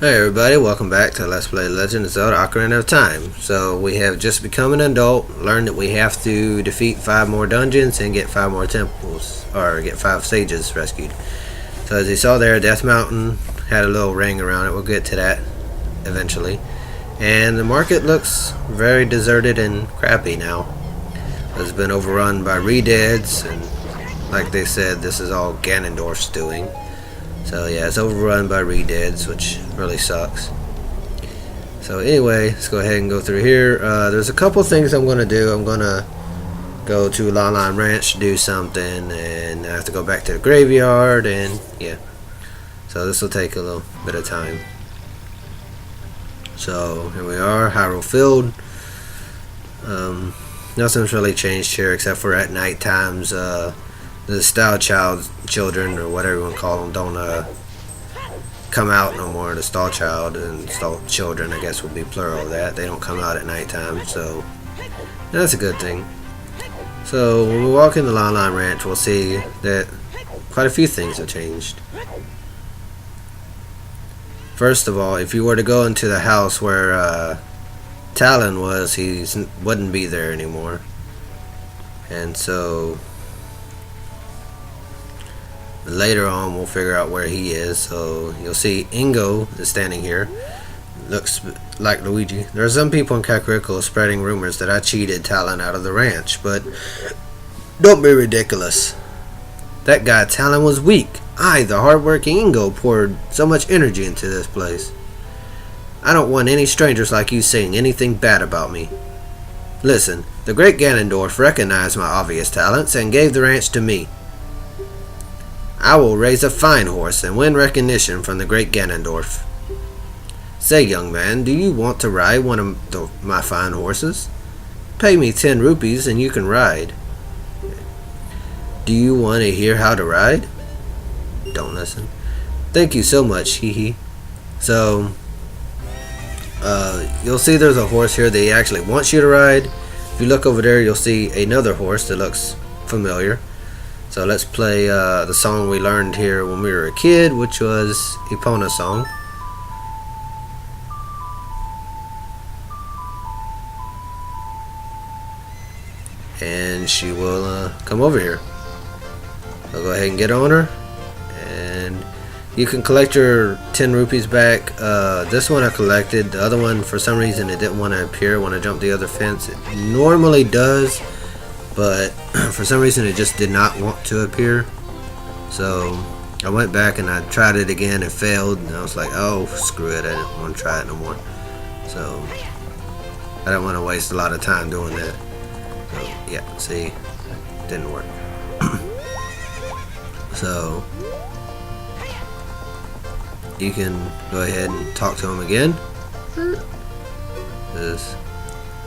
Hey everybody, welcome back to Let's Play Legend of Zelda Ocarina of Time. So we have just become an adult, learned that we have to defeat 5 more dungeons and get 5 more temples, or get 5 sages rescued. So as you saw there, Death Mountain had a little ring around it. We'll get to that eventually. And the market looks very deserted and crappy now. It's been overrun by ReDeads, and like they said, this is all Ganondorf's doing. So yeah, it's overrun by ReDeads, which really sucks. So anyway, let's go ahead and go through here. There's a couple things I'm going to do. I'm going to go to Lala Ranch to do something, and I have to go back to the graveyard, and yeah. So this will take a little bit of time. So here we are, Hyrule Field. Nothing's really changed here except for at night times. The style children, or whatever you want to call them, don't come out no more. The stall child and stall children, I guess, would be plural of that. They don't come out at nighttime, so that's a good thing. So when we walk into Lala Ranch, we'll see that quite a few things have changed. First of all, if you were to go into the house where Talon was, he wouldn't be there anymore. And so later on we'll figure out where he is. So you'll see Ingo is standing here. Looks like Luigi. There are some people in Kakariko spreading rumors that I cheated Talon out of the ranch, but don't be ridiculous. That guy Talon was weak. I, the hardworking Ingo, poured so much energy into this place. I don't want any strangers like you saying anything bad about me. Listen, the great Ganondorf recognized my obvious talents and gave the ranch to me. I will raise a fine horse and win recognition from the great Ganondorf. Say, young man, do you want to ride one of my fine horses? Pay me 10 rupees and you can ride. Do you want to hear how to ride? Don't listen. Thank you so much, hee hee. So, you'll see there's a horse here that he actually wants you to ride. If you look over there, you'll see another horse that looks familiar. So let's play the song we learned here when we were a kid, which was Epona song. And she will come over here. I'll go ahead and get on her. And you can collect your 10 rupees back. This one I collected. The other one, for some reason, it didn't want to appear when I jumped the other fence. It normally does, but for some reason it just did not want to appear. So I went back and I tried it again and failed, and I was like, oh screw it, I didn't want to try it no more. So I didn't want to waste a lot of time doing that. So yeah, see, it didn't work. So you can go ahead and talk to him again.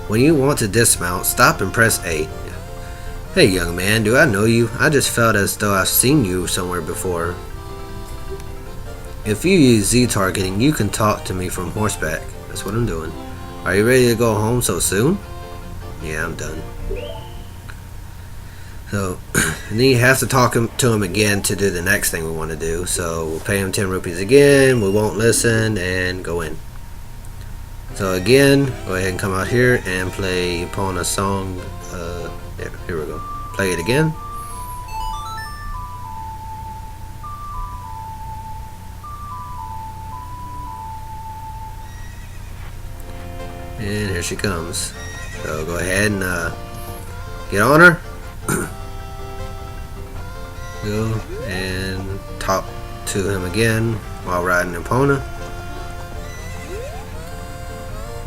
When you want to dismount, stop and press A. Hey young man, do I know you? I just felt as though I've seen you somewhere before. If you use Z targeting, you can talk to me from horseback. That's what I'm doing. Are you ready to go home so soon? Yeah, I'm done. So, and then you have to talk to him again to do the next thing we want to do. So we'll pay him 10 rupees again, we won't listen, and go in. So again, go ahead and come out here and play Epona song. Here we go. Play it again. And here she comes. So go ahead and get on her. Go and talk to him again while riding Epona.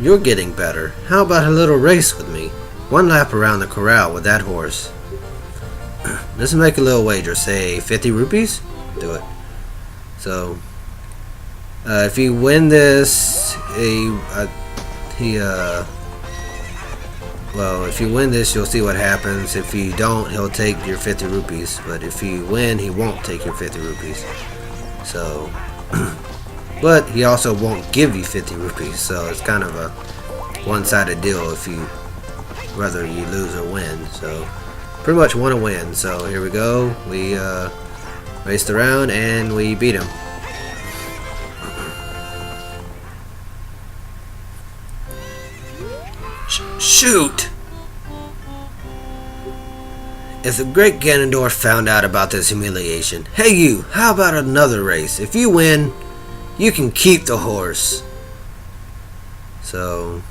You're getting better. How about a little race with me? 1 lap around the corral with that horse. Let's make a little wager. Say 50 rupees? Do it. So, if you win this, well, if you win this, you'll see what happens. If you don't, he'll take your 50 rupees. But if you win, he won't take your 50 rupees. So, but he also won't give you 50 rupees. So it's kind of a one-sided deal if you, whether you lose or win. So pretty much want to win. So here we go. We raced around and we beat him. Shoot! If the great Ganondorf found out about this humiliation, hey you, how about another race? If you win, you can keep the horse. So,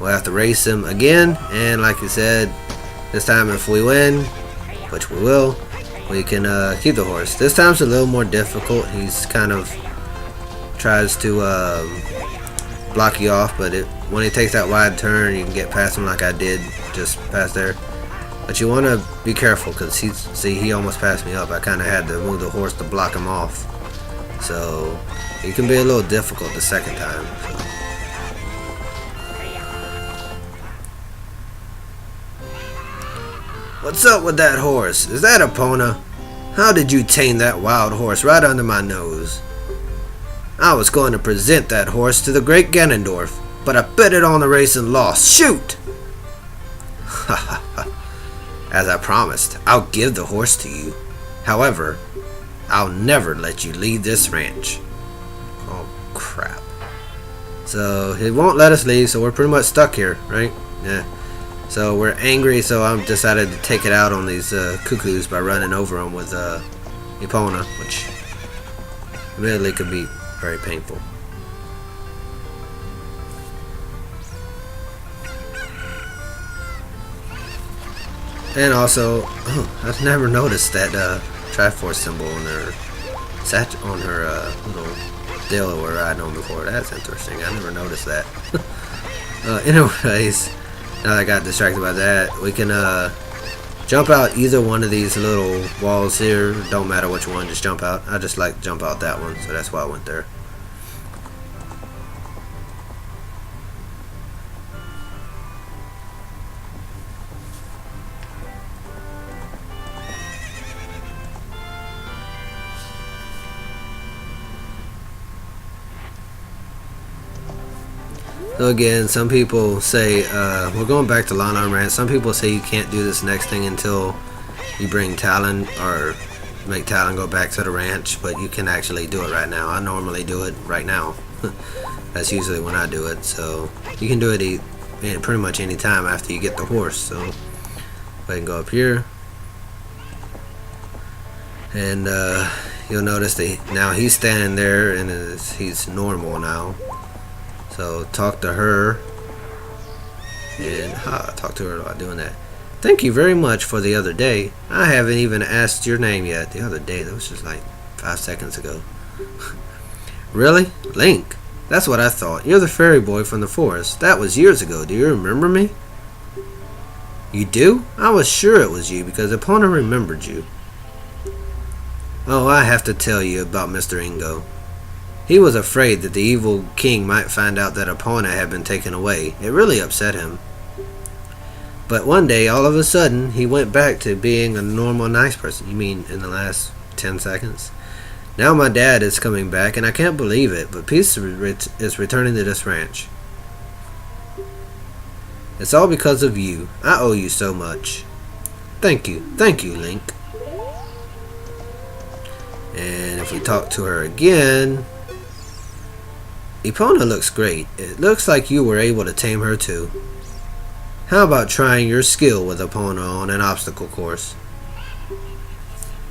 we'll have to race him again, and like I said, this time if we win, which we will, we can keep the horse. This time's a little more difficult. He's kind of tries to block you off, but when he takes that wide turn, you can get past him like I did just past there. But you want to be careful because he almost passed me up. I kind of had to move the horse to block him off. So it can be a little difficult the second time. So. What's up with that horse? Is that Epona? How did you tame that wild horse right under my nose? I was going to present that horse to the great Ganondorf, but I bet it on the race and lost. Shoot! Ha ha ha. As I promised, I'll give the horse to you. However, I'll never let you leave this ranch. Oh, crap. So, it won't let us leave, so we're pretty much stuck here, right? Yeah. So, we're angry, so I've decided to take it out on these cuckoos by running over them with Epona, which admittedly could be very painful. And also, I've never noticed that Triforce symbol on her little deal we're riding on before. That's interesting. I never noticed that. Anyways, now that I got distracted by that, we can jump out either one of these little walls here. Don't matter which one, just jump out. I just like to jump out that one, so that's why I went there. So again, some people say, we're going back to Lon Ranch. Some people say you can't do this next thing until you bring Talon or make Talon go back to the ranch, but you can actually do it right now. I normally do it right now. That's usually when I do it. So you can do it pretty much any time after you get the horse. So go ahead and go up here. And you'll notice that now he's standing there and he's normal now. So talk to her, and talk to her about doing that. Thank you very much for the other day. I haven't even asked your name yet. The other day, that was just like 5 seconds ago. Really? Link? That's what I thought. You're the fairy boy from the forest. That was years ago. Do you remember me? You do? I was sure it was you because Epona remembered you. Oh, I have to tell you about Mr. Ingo. He was afraid that the evil king might find out that Epona had been taken away. It really upset him. But one day, all of a sudden, he went back to being a normal, nice person. You mean in the last 10 seconds? Now my dad is coming back, and I can't believe it, but peace is returning to this ranch. It's all because of you. I owe you so much. Thank you, Link. And if we talk to her again... Epona looks great. It looks like you were able to tame her too. How about trying your skill with Epona on an obstacle course?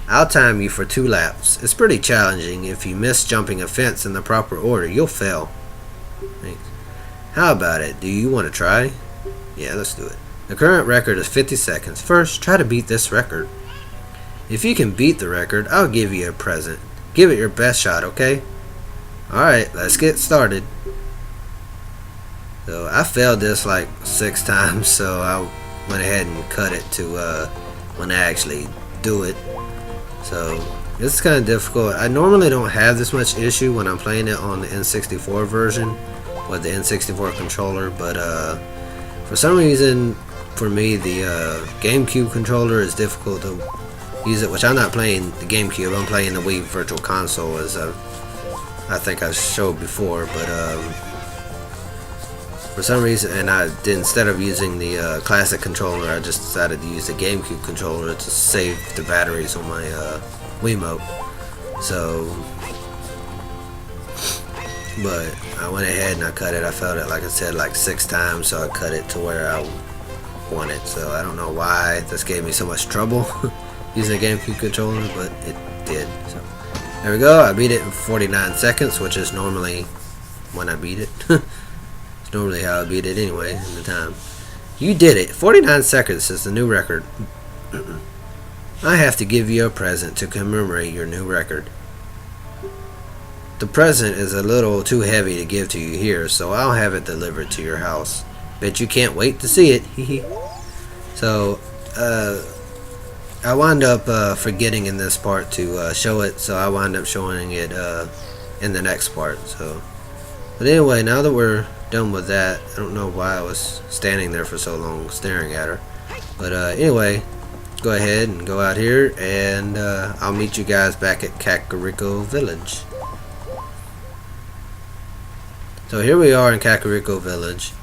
I'll time you for 2 laps. It's pretty challenging. If you miss jumping a fence in the proper order, you'll fail. Thanks. How about it? Do you want to try? Yeah, let's do it. The current record is 50 seconds. First, try to beat this record. If you can beat the record, I'll give you a present. Give it your best shot, okay? Alright, let's get started. So I failed this like 6 times, so I went ahead and cut it to when I actually do it. So this is kind of difficult. I normally don't have this much issue when I'm playing it on the N64 version with the N64 controller, but for some reason for me the GameCube controller is difficult to use it, which I'm not playing the GameCube, I'm playing the Wii Virtual Console as I think I showed before, but for some reason, and I did, instead of using the classic controller, I just decided to use the GameCube controller to save the batteries on my Wiimote. So but I went ahead and I cut it. I felt it, like I said, like 6 times, so I cut it to where I want it. So I don't know why this gave me so much trouble using a GameCube controller, but it did. So there we go. I beat it in 49 seconds, which is normally when I beat it. It's normally how I beat it anyway in the time. You did it. 49 seconds is the new record. I have to give you a present to commemorate your new record. The present is a little too heavy to give to you here, so I'll have it delivered to your house. Bet you can't wait to see it. So, I wound up forgetting in this part to show it, so I wound up showing it in the next part. So, but anyway, now that we're done with that, I don't know why I was standing there for so long staring at her. But anyway, go ahead and go out here, and I'll meet you guys back at Kakariko Village. So here we are in Kakariko Village.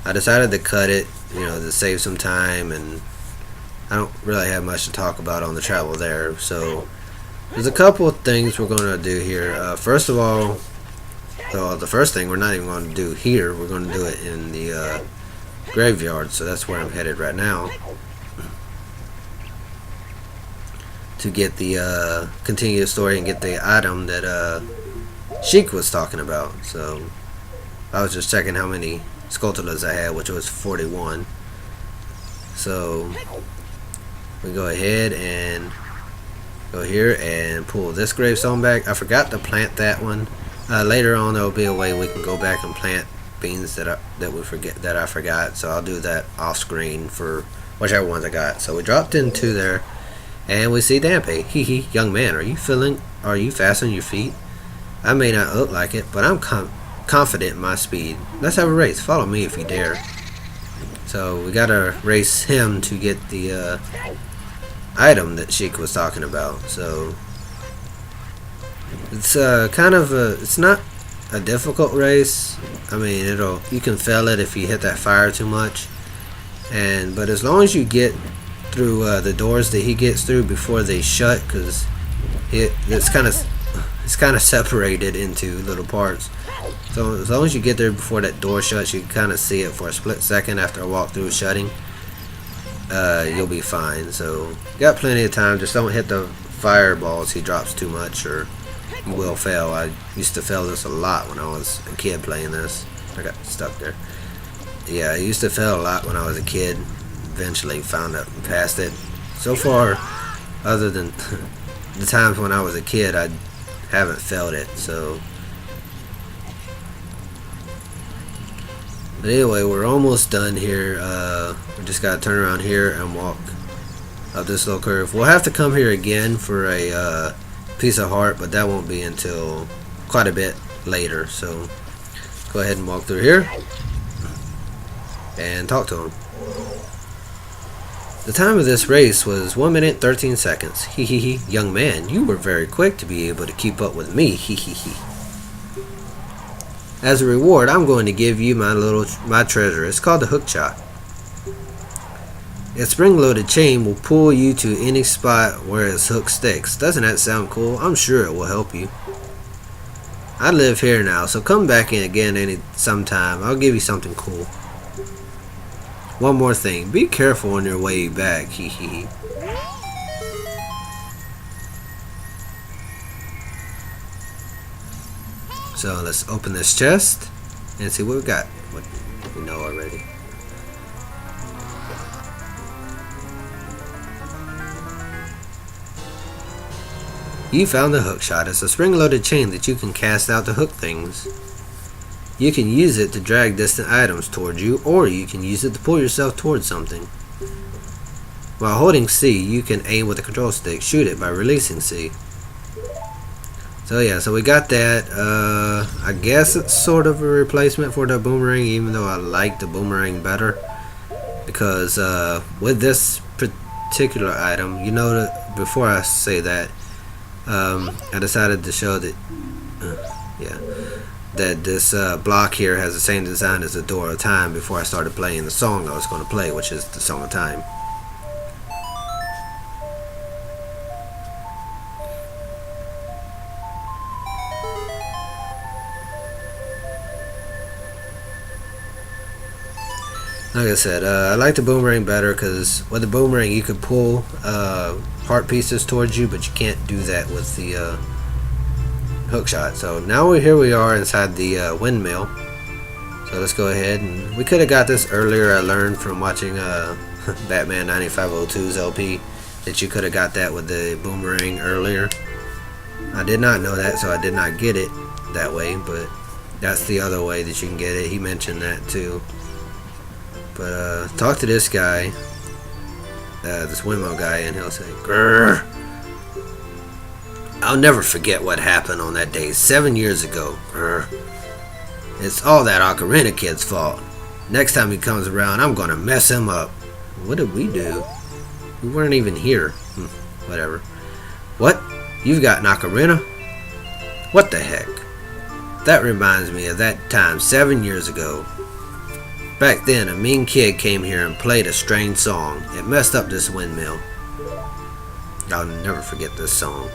I decided to cut it, to save some time, and I don't really have much to talk about on the travel there. So there's a couple of things we're going to do here. First of all, the first thing we're not even going to do here. We're going to do it in the graveyard. So that's where I'm headed right now to get the continue the story and get the item that Sheik was talking about. So I was just checking how many Skulltulas I had, which was 41. So we go ahead and go here and pull this gravestone back. I forgot to plant that one. Later on, there will be a way we can go back and plant beans that I forgot. So I'll do that off screen for whichever ones I got. So we dropped into there, and we see Dampé. Hee, young man, are you fast on your feet? I may not look like it, but I'm confident in my speed. Let's have a race. Follow me if you dare. So we gotta race him to get the item that Sheik was talking about. So it's it's not a difficult race. I mean, you can fail it if you hit that fire too much, but as long as you get through the doors that he gets through before they shut, because it's kind of separated into little parts. So as long as you get there before that door shuts, you can kind of see it for a split second after a walkthrough shutting. You'll be fine. So you got plenty of time. Just don't hit the fireballs he drops too much, or you will fail. I used to fail this a lot when I was a kid playing this. I got stuck there. Yeah, I used to fail a lot when I was a kid. Eventually found out and passed it. So far, other than the times when I was a kid, I haven't failed it. So but anyway, we're almost done here. We just gotta turn around here and walk up this little curve. We'll have to come here again for a piece of heart, but that won't be until quite a bit later. So go ahead and walk through here and talk to him. The time of this race was 1 minute 13 seconds. Hee, young man, you were very quick to be able to keep up with me. Hee. As a reward, I'm going to give you my treasure. It's called the Hookshot. Its spring-loaded chain will pull you to any spot where its hook sticks. Doesn't that sound cool? I'm sure it will help you. I live here now, so come back in again sometime. I'll give you something cool. One more thing. Be careful on your way back. Hee. So let's open this chest and see what we got. What we know already. You found the Hookshot. It's a spring-loaded chain that you can cast out to hook things. You can use it to drag distant items towards you, or you can use it to pull yourself towards something. While holding C, you can aim with the control stick. Shoot it by releasing C. So yeah, so we got that. I guess it's sort of a replacement for the boomerang, even though I like the boomerang better. Because with this particular item, before I say that, I decided to show that, that this block here has the same design as the Door of Time before I started playing the song I was going to play, which is the Song of Time. Like I said, I like the boomerang better because with the boomerang you could pull heart pieces towards you, but you can't do that with the hookshot. So now here we are inside the windmill. So let's go ahead, and we could have got this earlier. I learned from watching Batman 9502's LP that you could have got that with the boomerang earlier. I did not know that, so I did not get it that way, but that's the other way that you can get it. He mentioned that too. But talk to this guy, this windmill guy, and he'll say, "Grr, I'll never forget what happened on that day 7 years ago. Grr. It's all that Ocarina kid's fault. Next time he comes around, I'm gonna mess him up." What did we do? We weren't even here. Whatever. What? You've got an Ocarina? What the heck? That reminds me of that time 7 years ago. Back then, a mean kid came here and played a strange song. It messed up this windmill. I'll never forget this song.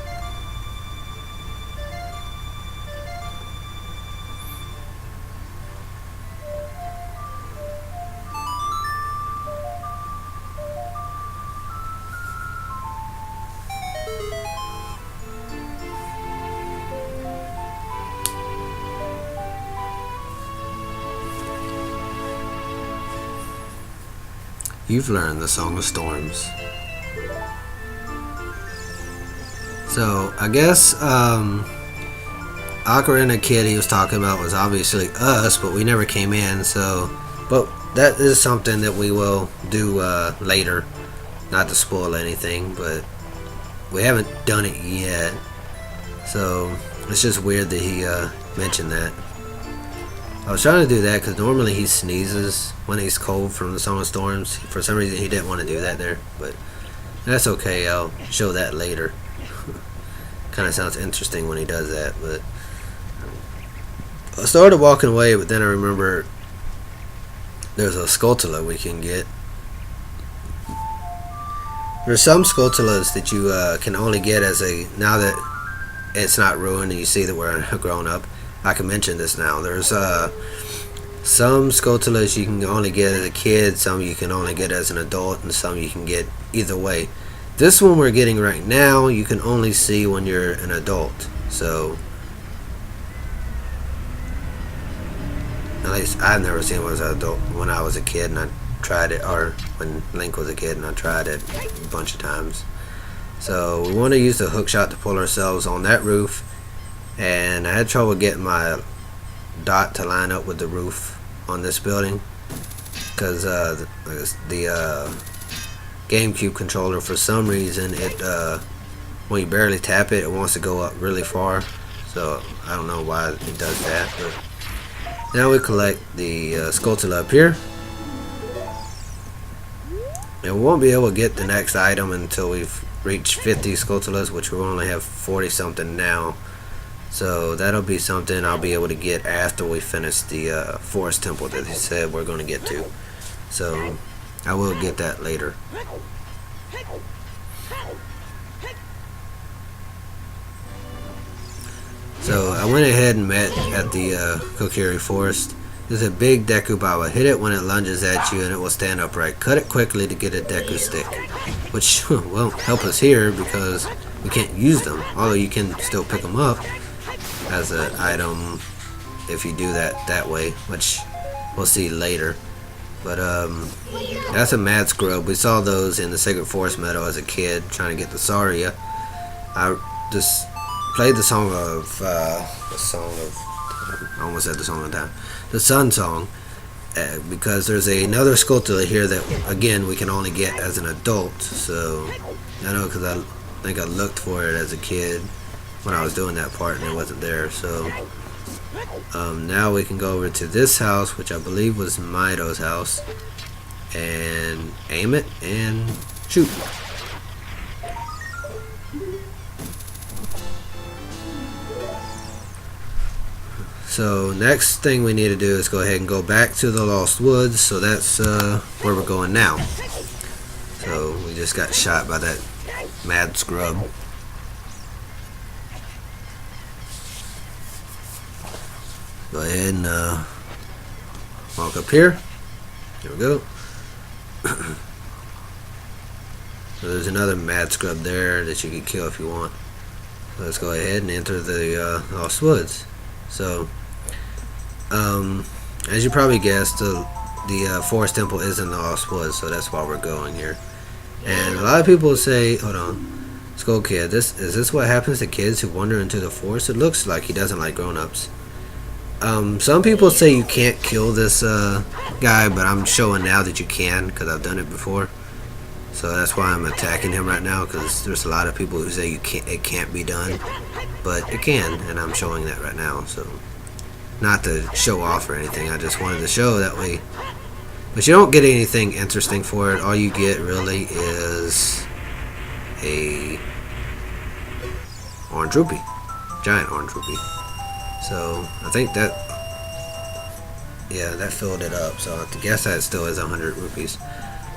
You've learned the Song of Storms. So, I guess, Ocarina Kid he was talking about was obviously us, but we never came in, so... But that is something that we will do, later. Not to spoil anything, but... We haven't done it yet. So, it's just weird that he, mentioned that. I was trying to do that because normally he sneezes when he's cold from the Song of Storms. For some reason he didn't want to do that there, but that's okay. I'll show that later. Kind of sounds interesting when he does that, but I started walking away, but then I remember there's a Skulltula we can get. There's some Skulltulas that you can only get as a, now that it's not ruined and you see that we're grown up, I can mention this now. There's some Skulltulas you can only get as a kid, some you can only get as an adult, and some you can get either way. This one we're getting right now, you can only see when you're an adult. So, at least I've never seen it when I was an adult. When I was a kid and I tried it, or when Link was a kid and I tried it a bunch of times. So we want to use the hookshot to pull ourselves on that roof. And I had trouble getting my dot to line up with the roof on this building because the GameCube controller, for some reason, it when you barely tap it, it wants to go up really far. So I don't know why it does that. But now we collect the Skulltula up here, and we won't be able to get the next item until we've reached 50 Skulltulas, which we only have 40 something now. So that'll be something I'll be able to get after we finish the forest temple that he said we're going to get to. So I will get that later. So I went ahead and met at the Kokiri Forest. There's a big Deku Baba. Hit it when it lunges at you and it will stand upright. Cut it quickly to get a Deku stick, which won't help us here because we can't use them, although you can still pick them up as an item if you do that way, which we'll see later. But that's a mad scrub. We saw those in the Sacred Forest Meadow as a kid trying to get the Saria. I just played the song of I almost said the song of time, the Sun Song, because there's another Skulltula here that again we can only get as an adult. So I know because I think I looked for it as a kid when I was doing that part and it wasn't there. So now we can go over to this house, which I believe was Meadow's house, and aim it and shoot. So next thing we need to do is go ahead and go back to the Lost Woods. So that's where we're going now. So we just got shot by that mad scrub. Go ahead and walk up here. Here we go. So there's another mad scrub there that you can kill if you want. So let's go ahead and enter the Lost Woods. So, as you probably guessed, the Forest Temple is in the Lost Woods, so that's why we're going here. And a lot of people say, hold on, Skull Kid, is this what happens to kids who wander into the forest? It looks like he doesn't like grown-ups. Some people say you can't kill this guy, but I'm showing now that you can because I've done it before. So that's why I'm attacking him right now, because there's a lot of people who say it can't be done, but it can, and I'm showing that right now. So not to show off or anything, I just wanted to show that way. But you don't get anything interesting for it. All you get really is a orange rupee, giant orange rupee. So I think that, yeah, that filled it up. So I guess that still is 100 rupees.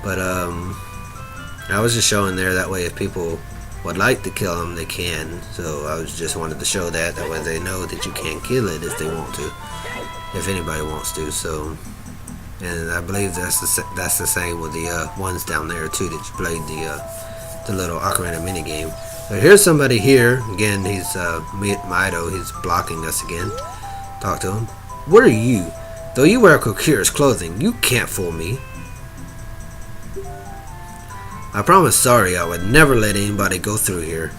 But I was just showing there, that way if people would like to kill him, they can. So I just wanted to show that way they know that you can kill it if they want to, if anybody wants to. So, and I believe that's the same with the ones down there too that you played the little Ocarina mini game. So here's somebody here again. He's Meadow. He's blocking us again. Talk to him. What are you? Though you wear Kokira's clothing, you can't fool me. I promised Sorry I would never let anybody go through here.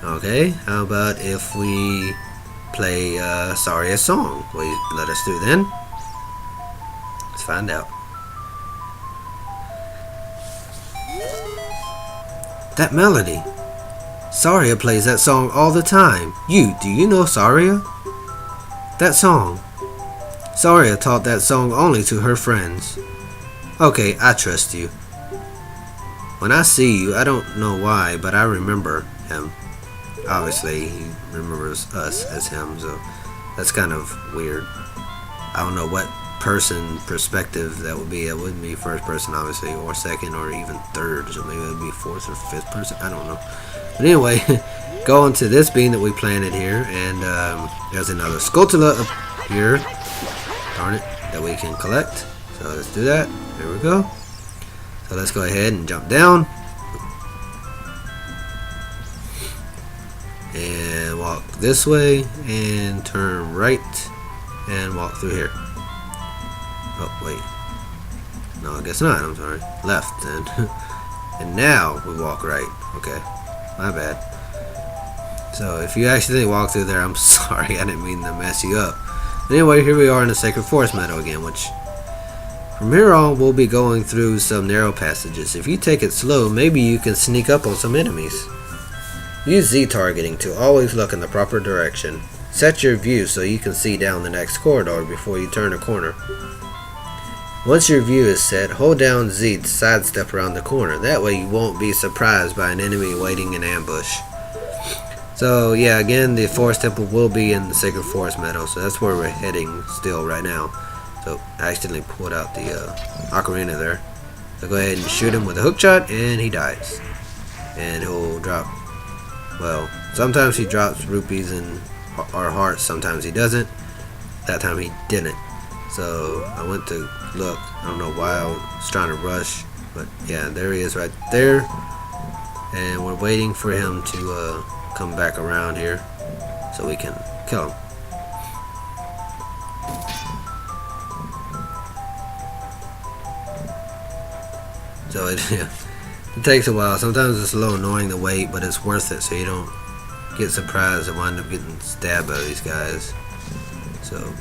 Okay, how about if we play Sorry a song? Will you let us through then? Let's find out. That melody. Saria plays that song all the time. Do you know Saria? That song. Saria taught that song only to her friends. Okay, I trust you. When I see you, I don't know why, but I remember him. Obviously, he remembers us as him, so that's kind of weird. I don't know what person perspective that would be. It wouldn't be first person, obviously, or second, or even third, so maybe it would be fourth or fifth person. I don't know. But anyway, go on to this bean that we planted here, and there's another Skulltula up here. Darn it, that we can collect. So let's do that. There we go. So let's go ahead and jump down and walk this way and turn right and walk through here. Oh wait, no, I guess not. I'm sorry, left then. And now we walk right. Okay, my bad. So if you accidentally walk through there, I'm sorry, I didn't mean to mess you up. Anyway, here we are in the Sacred Forest Meadow again, which from here on we'll be going through some narrow passages. If you take it slow, maybe you can sneak up on some enemies. Use Z targeting to always look in the proper direction. Set your view so you can see down the next corridor before you turn a corner. Once your view is set, hold down Z to sidestep around the corner. That way you won't be surprised by an enemy waiting in ambush. So yeah, again, the Forest Temple will be in the Sacred Forest Meadow, so that's where we're heading still right now. So I accidentally pulled out the Ocarina there. So go ahead and shoot him with a Hookshot, and he dies. And he'll drop, well, sometimes he drops rupees and or hearts, sometimes he doesn't. That time he didn't. So I went to look. I don't know why I was trying to rush, but yeah, there he is right there. And we're waiting for him to come back around here so we can kill him. So it takes a while. Sometimes it's a little annoying to wait, but it's worth it so you don't get surprised and wind up getting stabbed by these guys. So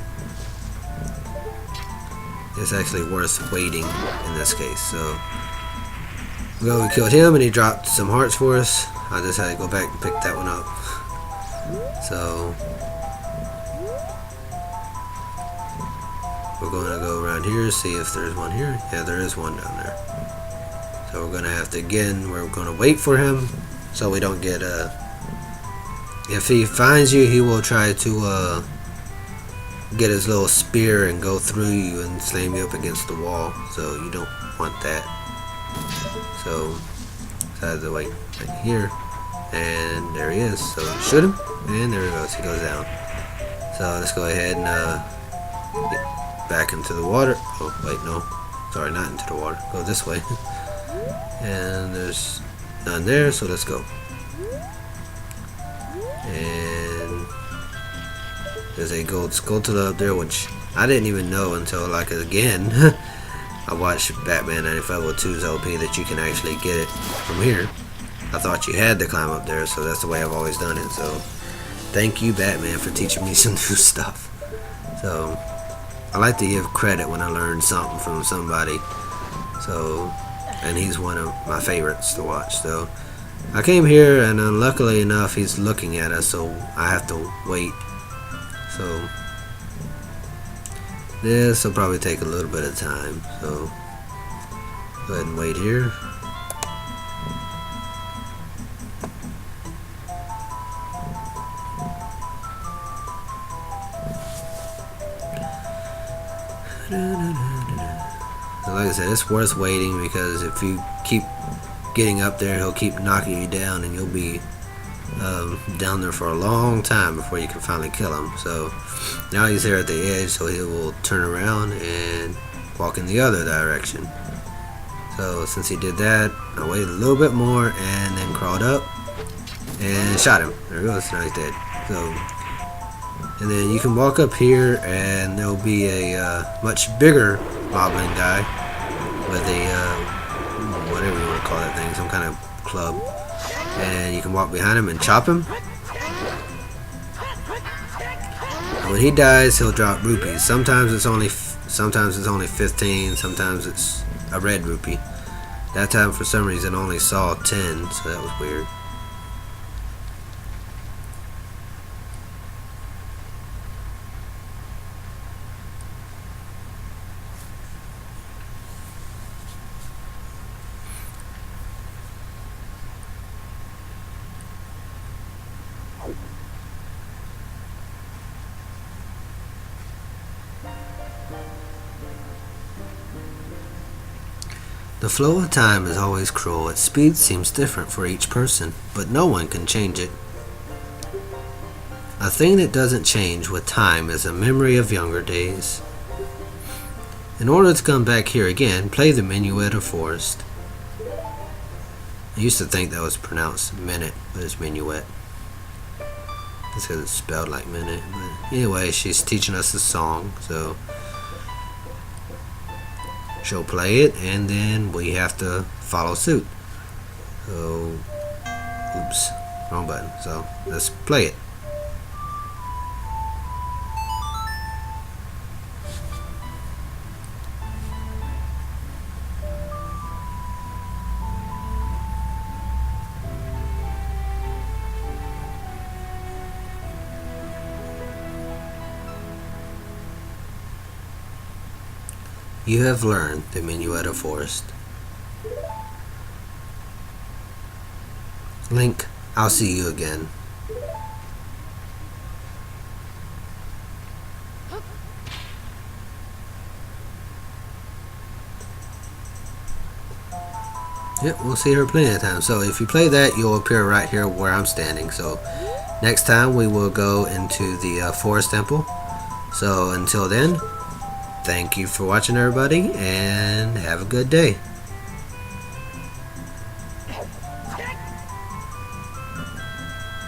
it's actually worth waiting in this case. So we killed him and he dropped some hearts for us. I just had to go back and pick that one up. So we're going to go around here, see if there's one here. Yeah, there is one down there. So we're going to have to, again, we're going to wait for him so we don't get if he finds you, he will try to get his little spear and go through you and slam you up against the wall. So you don't want that. So I have to wait right here. And there he is. So shoot him. And there he goes. He goes down. So let's go ahead and get back into the water. Oh, wait, no. Sorry, not into the water. Go this way. And there's none there, so let's go. And there's a gold Skulltula up there, which I didn't even know until, like, again, I watched Batman 95 with 2's LP that you can actually get it from here. I thought you had to climb up there, so that's the way I've always done it. So thank you, Batman, for teaching me some new stuff. So I like to give credit when I learn something from somebody. So, and he's one of my favorites to watch. So I came here, and luckily enough, he's looking at us, so I have to wait. So this will probably take a little bit of time. So go ahead and wait here. Like I said, it's worth waiting, because if you keep getting up there, he'll keep knocking you down, and you'll be down there for a long time before you can finally kill him. So now he's here at the edge, so he will turn around and walk in the other direction. So since he did that, I waited a little bit more and then crawled up and shot him. There he goes. Now he's dead. So, and then you can walk up here, and there'll be a much bigger goblin guy with a whatever you want to call that thing, some kind of club, and you can walk behind him and chop him. And when he dies, he'll drop rupees. Sometimes it's only 15. Sometimes it's a red rupee. That time, for some reason, I only saw 10, so that was weird. The flow of time is always cruel. Its speed seems different for each person, but no one can change it. A thing that doesn't change with time is a memory of younger days. In order to come back here again, play the Minuet of Forest. I used to think that was pronounced minute, but it's minuet. That's because it's spelled like minute. But anyway, she's teaching us a song, so she'll play it, and then we have to follow suit. So, oops, wrong button. So let's play it. You have learned the Minuet of Forest. Link, I'll see you again. Yep, we'll see her plenty of times. So if you play that, you'll appear right here where I'm standing. So next time we will go into the Forest Temple. So until then, thank you for watching, everybody, and have a good day.